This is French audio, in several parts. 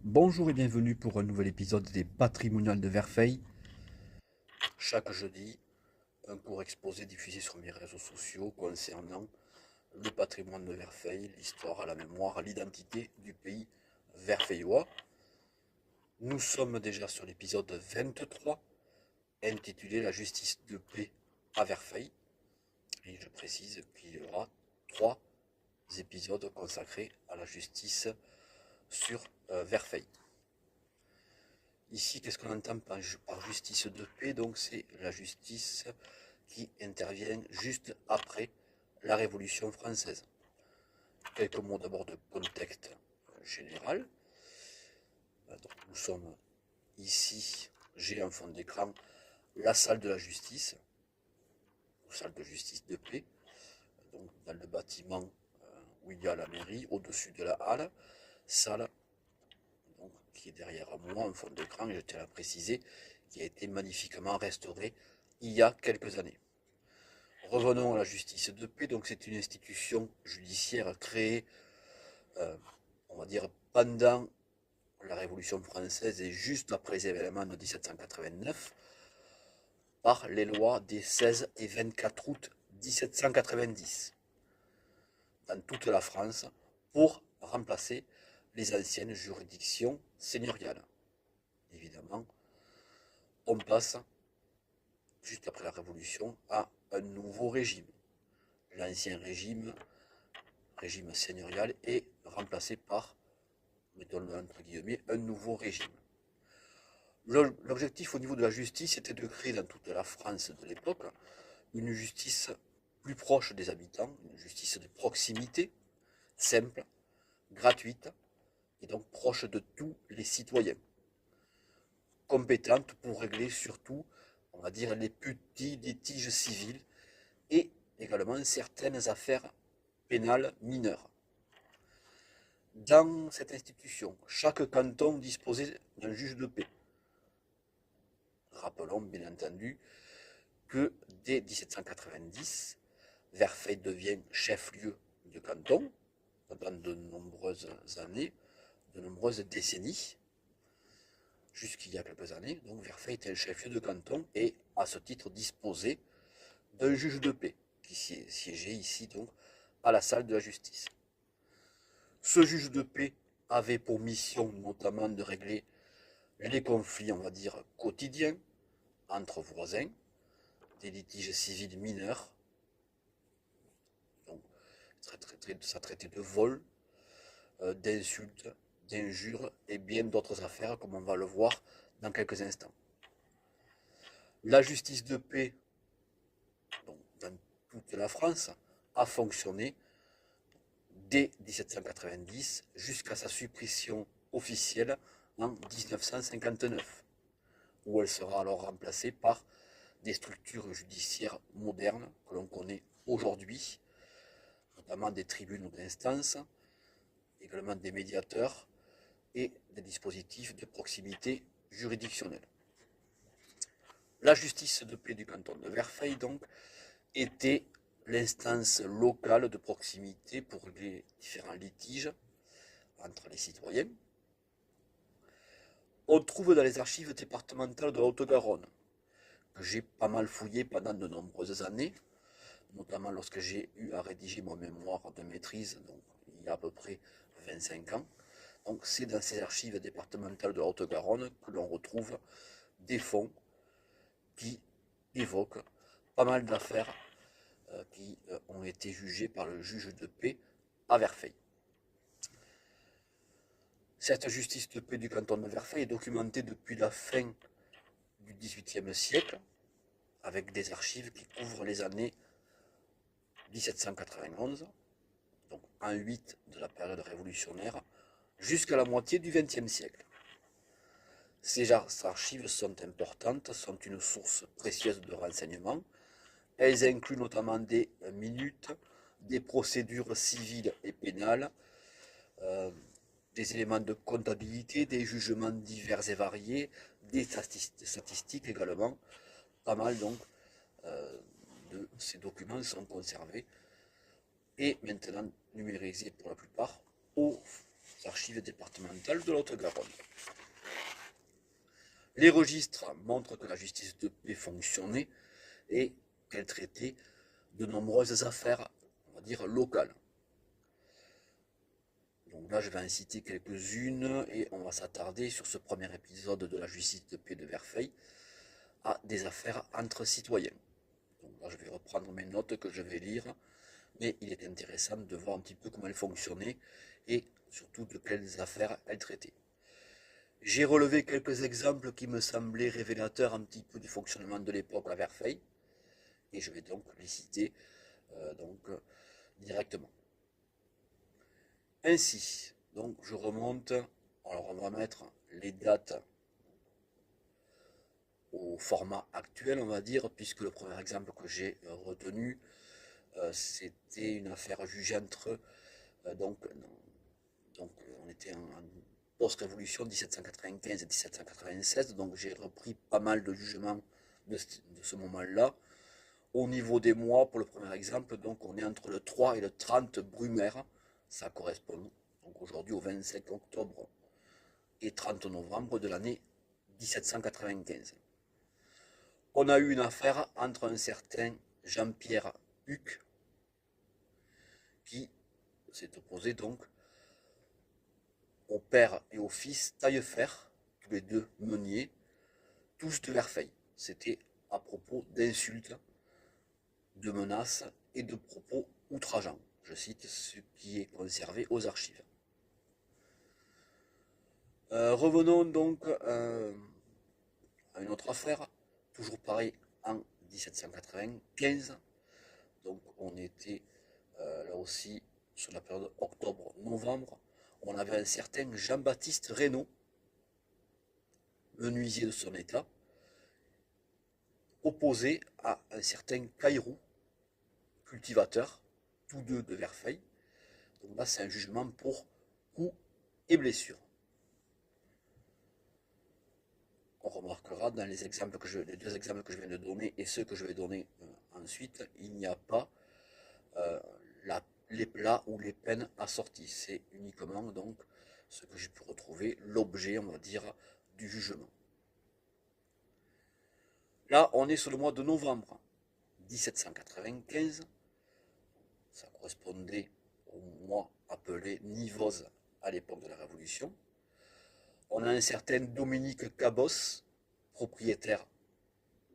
Bonjour et bienvenue pour un nouvel épisode des Patrimoniales de Verfeil. Chaque jeudi, un court exposé diffusé sur mes réseaux sociaux concernant le patrimoine de Verfeil, l'histoire, la mémoire, l'identité du pays verfeillois. Nous sommes déjà sur l'épisode 23, intitulé La justice de paix à Verfeil. Et je précise qu'il y aura 3 épisodes consacrés à la justice sur Verfeil. Ici, qu'est-ce qu'on entend par justice de paix? Donc, c'est la justice qui intervient juste après la Révolution française. Quelques mots d'abord de contexte général. Donc, nous sommes ici, j'ai en fond d'écran la salle de la justice, salle de justice de paix, donc dans le bâtiment où il y a la mairie, au-dessus de la halle, salle donc, qui est derrière moi en fond d'écran, et je tiens à préciser, qui a été magnifiquement restaurée il y a quelques années. Revenons à la justice de paix. Donc c'est une institution judiciaire créée, on va dire, pendant la Révolution française et juste après les événements de 1789, par les lois des 16 et 24 août 1790, dans toute la France, pour remplacer les anciennes juridictions seigneuriales. Évidemment, on passe, juste après la Révolution, à un nouveau régime. L'ancien régime seigneurial est remplacé par, mettons-le entre guillemets, un nouveau régime. L'objectif au niveau de la justice était de créer dans toute la France de l'époque une justice plus proche des habitants, une justice de proximité, simple, gratuite, et donc proche de tous les citoyens, compétente pour régler surtout, on va dire, les petits litiges civils et également certaines affaires pénales mineures. Dans cette institution, chaque canton disposait d'un juge de paix. Rappelons bien entendu que dès 1790, Verfeil devient chef-lieu de canton pendant de nombreuses années, de nombreuses décennies, jusqu'il y a quelques années. Donc Verfeil était un chef-lieu de canton et à ce titre disposait d'un juge de paix qui siégeait ici donc à la salle de la justice. Ce juge de paix avait pour mission notamment de régler les conflits, on va dire, quotidiens entre voisins, des litiges civils mineurs, donc ça traitait de vol, d'insultes, d'injures et bien d'autres affaires, comme on va le voir dans quelques instants. La justice de paix, donc, dans toute la France, a fonctionné dès 1790 jusqu'à sa suppression officielle en 1959, où elle sera alors remplacée par des structures judiciaires modernes que l'on connaît aujourd'hui, notamment des tribunaux d'instance, également des médiateurs et des dispositifs de proximité juridictionnelle. La justice de paix du canton de Verfeil, donc, était l'instance locale de proximité pour les différents litiges entre les citoyens. On trouve dans les archives départementales de la Haute-Garonne, que j'ai pas mal fouillé pendant de nombreuses années, notamment lorsque j'ai eu à rédiger mon mémoire de maîtrise, donc il y a à peu près 25 ans. Donc c'est dans ces archives départementales de la Haute-Garonne que l'on retrouve des fonds qui évoquent pas mal d'affaires qui ont été jugées par le juge de paix à Verfeil. Cette justice de paix du canton de Verfeil est documentée depuis la fin du XVIIIe siècle, avec des archives qui couvrent les années 1791, donc en 8 de la période révolutionnaire, jusqu'à la moitié du XXe siècle. Ces archives sont importantes, sont une source précieuse de renseignements. Elles incluent notamment des minutes, des procédures civiles et pénales, des éléments de comptabilité, des jugements divers et variés, des statistiques également. Pas mal donc de ces documents sont conservés et maintenant numérisés pour la plupart au archives départementales de Haute-Garonne. Les registres montrent que la justice de paix fonctionnait et qu'elle traitait de nombreuses affaires, on va dire, locales. Donc là, je vais en citer quelques-unes et on va s'attarder sur ce premier épisode de la justice de paix de Verfeil à des affaires entre citoyens. Donc là, je vais reprendre mes notes que je vais lire, mais il est intéressant de voir un petit peu comment elle fonctionnait et surtout de quelles affaires elle traitait. J'ai relevé quelques exemples qui me semblaient révélateurs un petit peu du fonctionnement de l'époque à Verfeil, et je vais donc les citer directement. Ainsi, donc je remonte, alors on va mettre les dates au format actuel, on va dire, puisque le premier exemple que j'ai retenu, c'était une affaire jugée entre, donc on était en post-révolution 1795 et 1796, donc j'ai repris pas mal de jugements de ce moment-là. Au niveau des mois, pour le premier exemple, donc on est entre le 3 et le 30 Brumaire, ça correspond donc aujourd'hui au 25 octobre et 30 novembre de l'année 1795. On a eu une affaire entre un certain Jean-Pierre Huc, qui s'est opposé donc au père et au fils Taillefer, tous les deux meuniers, tous de Verfeil. C'était à propos d'insultes, de menaces et de propos outrageants. Je cite ce qui est conservé aux archives. Revenons donc à une autre affaire, toujours pareil en 1795. Donc on était là aussi sur la période octobre-novembre. On avait un certain Jean-Baptiste Reynaud, menuisier de son état, opposé à un certain Caïrou, cultivateur, tous deux de Verfeil. Donc là, c'est un jugement pour coups et blessures. On remarquera dans les deux exemples que je viens de donner et ceux que je vais donner ensuite, il n'y a pas les plats ou les peines assorties. C'est uniquement donc ce que j'ai pu retrouver, l'objet, on va dire, du jugement. Là, on est sur le mois de novembre 1795. Ça correspondait au mois appelé Nivose à l'époque de la Révolution. On a un certain Dominique Cabos, propriétaire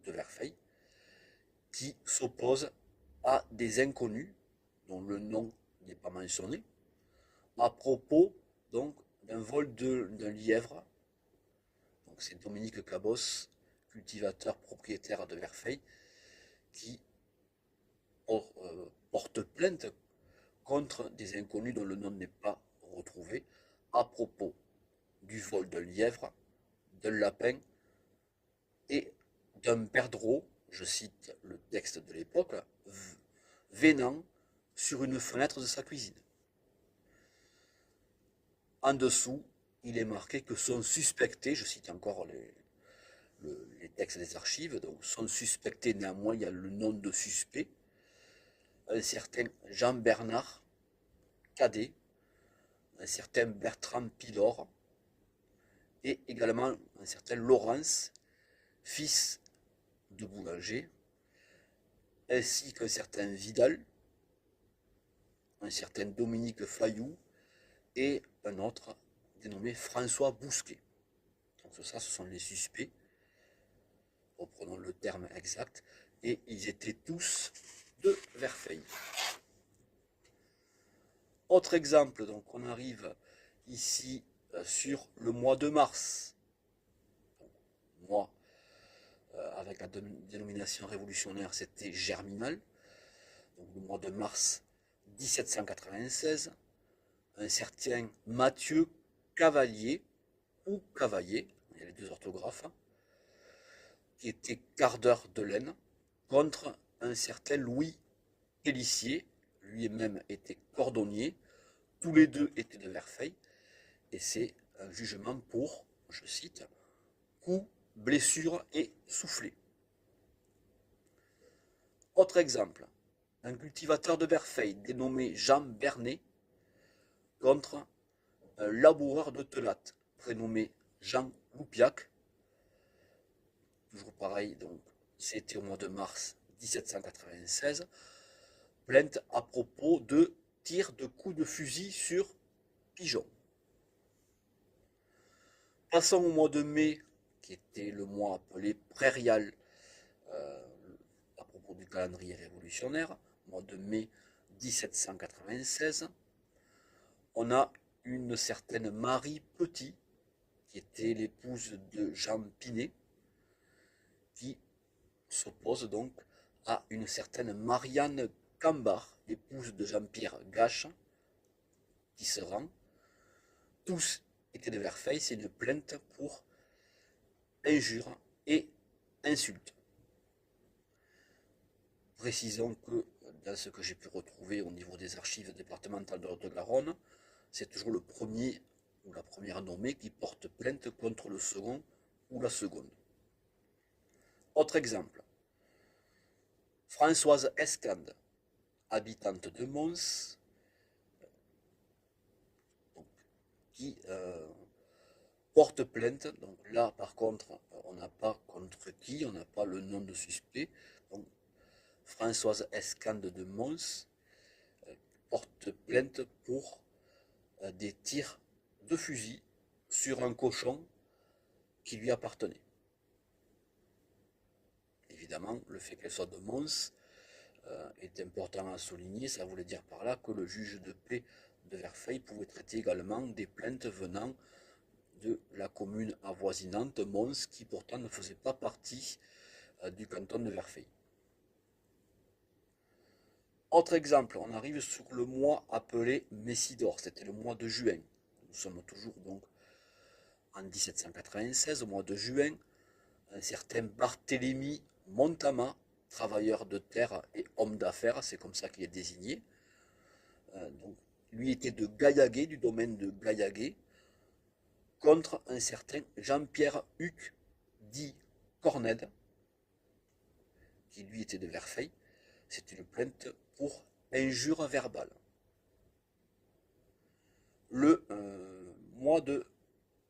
de Verfeil, qui s'oppose à des inconnus, dont le nom n'est pas mentionné, à propos donc d'un vol d'un lièvre. Donc c'est Dominique Cabos, cultivateur propriétaire de Verfeil, qui porte plainte contre des inconnus dont le nom n'est pas retrouvé à propos du vol d'un lièvre, d'un lapin et d'un perdreau, je cite le texte de l'époque, venant sur une fenêtre de sa cuisine. En dessous, il est marqué que sont suspectés, je cite encore les textes des archives, donc sont suspectés, néanmoins il y a le nom de suspect, un certain Jean-Bernard Cadet, un certain Bertrand Pilor, et également un certain Laurence, fils de boulanger, ainsi qu'un certain Vidal, un certain Dominique Fayou, et un autre dénommé François Bousquet. Donc ça, ce sont les suspects, reprenons le terme exact, et ils étaient tous de Verfeil. Autre exemple, donc on arrive ici sur le mois de mars. Mois avec la dénomination révolutionnaire, c'était Germinal. Donc le mois de mars 1796, un certain Mathieu Cavalier, ou Cavaillé, il y a les deux orthographes, qui était gardeur de laine, contre un certain Louis Hélissier, lui-même était cordonnier, tous les deux étaient de Verfeil, et c'est un jugement pour, je cite, coups, blessures et soufflets. Autre exemple, un cultivateur de Verfeil dénommé Jean Bernet contre un laboureur de Telatte, prénommé Jean Loupiac. Toujours pareil, donc c'était au mois de mars 1796. Plainte à propos de tir de coups de fusil sur pigeons. Passons au mois de mai, qui était le mois appelé prairial, euh, à propos du calendrier révolutionnaire, mois de mai 1796. On a une certaine Marie Petit, qui était l'épouse de Jean Pinet, qui s'oppose donc à une certaine Marianne Cambard, épouse de Jean-Pierre Gache, qui se rend. Tous étaient de Verfeil, c'est une plainte pour injures et insultes. Précisons que dans ce que j'ai pu retrouver au niveau des archives départementales de Haute-Garonne, c'est toujours le premier ou la première nommée qui porte plainte contre le second ou la seconde. Autre exemple, Françoise Escande, habitante de Mons, qui porte plainte. Donc là, par contre, on n'a pas contre qui, on n'a pas le nom de suspect. Donc, Françoise Escande de Mons porte plainte pour des tirs de fusil sur un cochon qui lui appartenait. Évidemment, le fait qu'elle soit de Mons est important à souligner. Ça voulait dire par là que le juge de paix de Verfeil pouvait traiter également des plaintes venant de la commune avoisinante, Mons, qui pourtant ne faisait pas partie du canton de Verfeil. Autre exemple, on arrive sur le mois appelé Messidor, c'était le mois de juin. Nous sommes toujours donc en 1796, au mois de juin. Un certain Barthélemy Montama, travailleur de terre et homme d'affaires, c'est comme ça qu'il est désigné. Donc, lui était de Gaillaguet, du domaine de Gaillaguet, contre un certain Jean-Pierre Huc, dit Corned, qui lui était de Verfeil. C'est une plainte pour injure verbale. Le mois de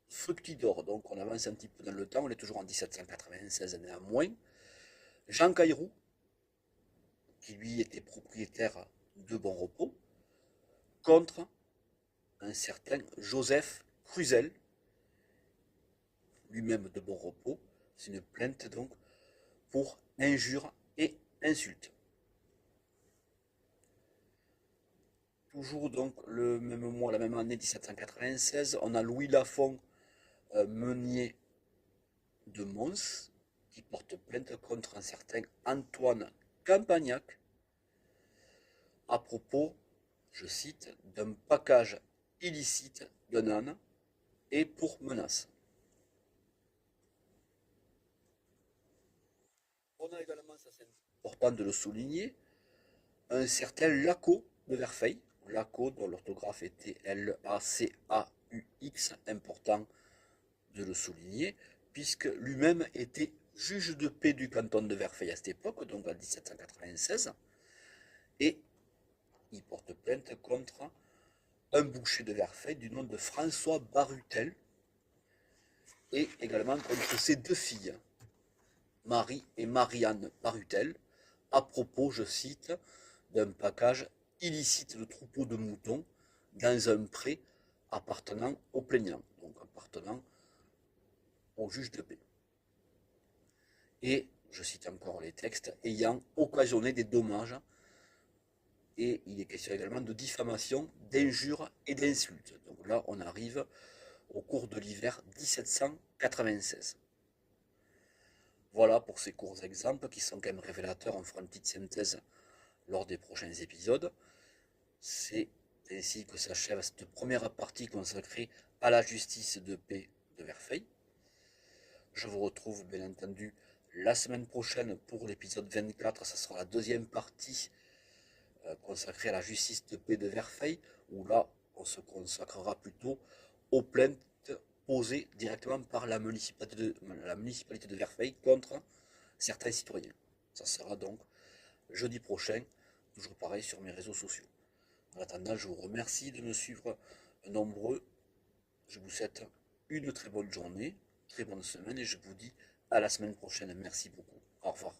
Fructidor, donc on avance un petit peu dans le temps, on est toujours en 1796 néanmoins. Jean Caïrou, qui lui était propriétaire de Bon Repos, contre un certain Joseph Cruzel, lui-même de Bon Repos. C'est une plainte donc pour injure et insulte. Toujours donc le même mois, la même année 1796, on a Louis Lafont, meunier de Mons, qui porte plainte contre un certain Antoine Campagnac à propos, je cite, d'un package illicite d'un âne et pour menace. On a également, ça c'est important de le souligner, un certain Laco de Verfeil, Laco dont l'orthographe était L-A-C-A-U-X, important de le souligner, puisque lui-même était juge de paix du canton de Verfeil à cette époque, donc en 1796, et il porte plainte contre un boucher de Verfeil du nom de François Barutel, et également contre ses deux filles, Marie et Marianne Barutel, à propos, je cite, d'un package illicite de troupeaux de moutons dans un pré appartenant au plaignant, donc appartenant au juge de paix. Et, je cite encore les textes, ayant occasionné des dommages, et il est question également de diffamation, d'injures et d'insultes. Donc là, on arrive au cours de l'hiver 1796. Voilà pour ces courts exemples qui sont quand même révélateurs. On fera une petite synthèse lors des prochains épisodes. C'est ainsi que s'achève cette première partie consacrée à la justice de paix de Verfeil. Je vous retrouve bien entendu la semaine prochaine pour l'épisode 24. Ça sera la deuxième partie consacrée à la justice de paix de Verfeil, où là on se consacrera plutôt aux plaintes posées directement par la municipalité de Verfeil contre certains citoyens. Ça sera donc jeudi prochain, toujours pareil sur mes réseaux sociaux. En attendant, je vous remercie de me suivre nombreux je vous souhaite une très bonne journée, très bonne semaine et je vous dis à la semaine prochaine. Merci beaucoup. Au revoir.